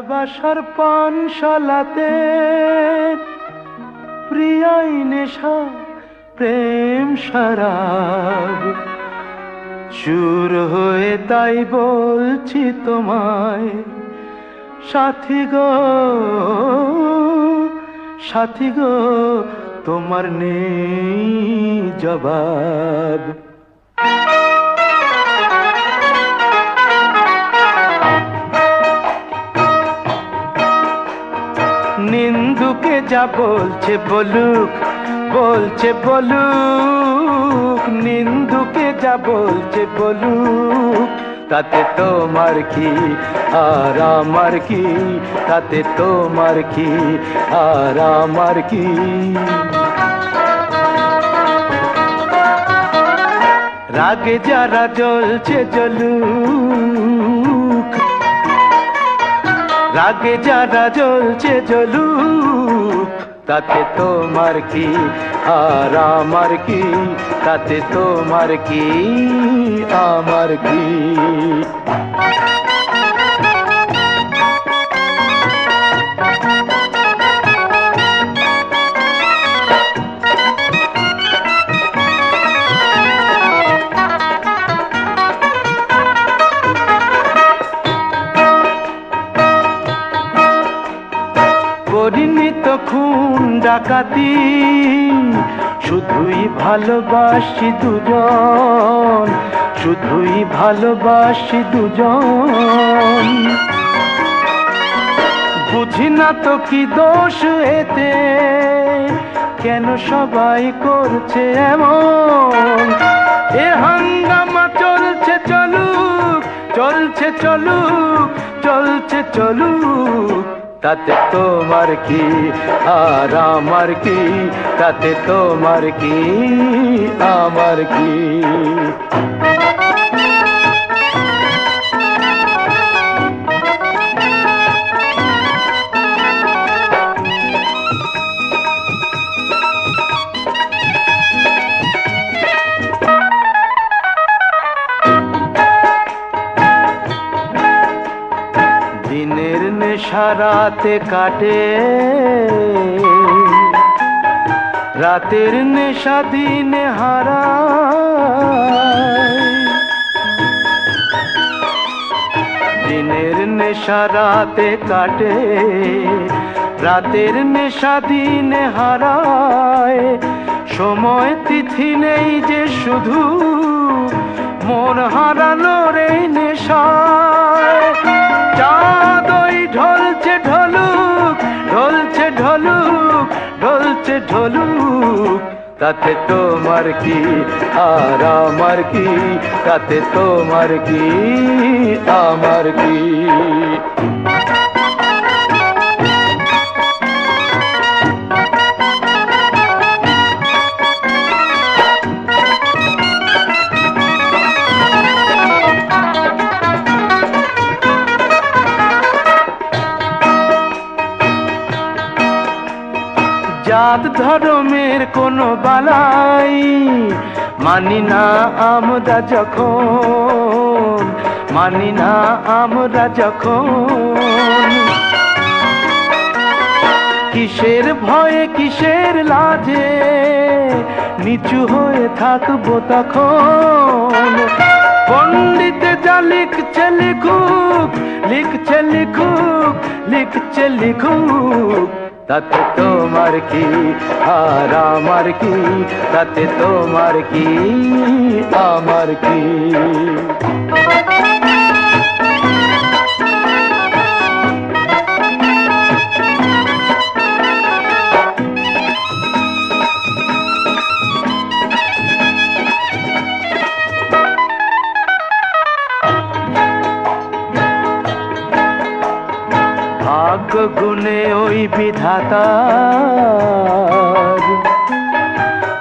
ভালোবাসার পানশালাতে প্রিয়াই নেশা প্রেম শরাব চুর হয়ে তাই বলছি তোমায় সাথী গো সাথী গো তোমার নেই জবাব। নিন্দুকে যা বলছে বলুক বলছে বলুক, নিন্দুকে যা বলছে বলুক, তাতে তোমার কি আর আমার কি, তাতে তোমার কি আর আমার কি। রাগে যারা জ্বলছে জ্বলুক, রাগে যারা জ্বলছে জ্বলুক, তাতে তোমার কি আর আমার কি, তাতে তোমার কি আমার কি। করিনি তো খুন ডাকাতি, শুধুই ভালোবাসি দুজন, শুধুই ভালোবাসি দুজন। বুঝি না তো কি দোষ এতে, কেন সবাই করছে এমন। এ হাঙ্গামা চলছে চলুক, চলছে চলুক, চলছে চলুক, তাতে তোমার কি আর আমার কি, তাতে তোমার কি আমার কি। দিনের নেশা রাতে কাটে, রাতের নেশা দিনে হারায়। দিনের নেশা রাতে কাটে, রাতের নেশা দিনে হারায়। সময় তিথি নেই যে শুধু মন হারানোর এই নেশায়। চাঁদ ওই ঢলছে ঢলুক, ঢলছে ঢলুক, ঢলছে ঢলুক, তাতে তোমার কি আর আমার কি, তাতে তোমার কি আমার কি। জাত ধর্মের কোনো বালাই মানি না আমরা যখন, মানি না আমরা যখন। কিসের ভয়ে কিসের লাজে নিচু হয়ে থাকবো তখন। পণ্ডিত যা লিখছে লিখুক, লিখছে লিখুক, লিখছে লিখুক, তাতে তোমার কি আর আমার কি, তাতে তোমার কি আমার কি। ভাগ্য গুণে ওই বিধাতার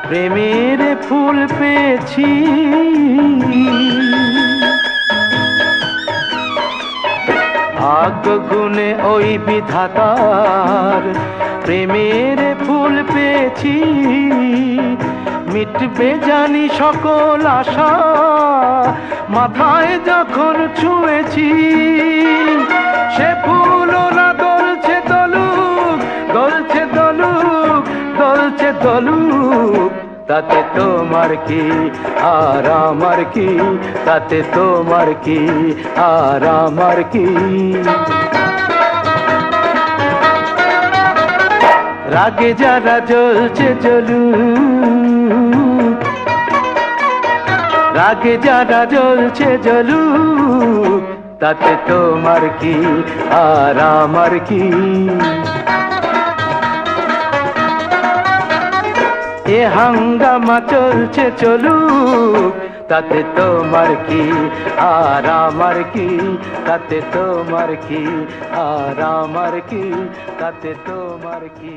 প্রেমের ফুল পেয়েছি। ভাগ্য গুণে ওই বিধাতার প্রেমের ফুল পেয়েছি। মিটবে জানি সকল আশা, মাথায় যখন ছুঁয়েছি সে ফুলও না দলছে দলুক, দলছে দলুক, দলছে দলুক। তাতে তোমার কি আর আমার কি, তাতে তোমার কি আর আমার কি। রাগে যারা জ্বলছে জ্বলুক, রাগে যারা জ্বলছে জ্বলুক। তাতে তোমার কি আর আমার কি। এ হাঙ্গামা চলছে চলুক, তাতে তোমার কি আর আমার কি, তাতে তোমার কি আর আমার কি, তাতে তোমার কি।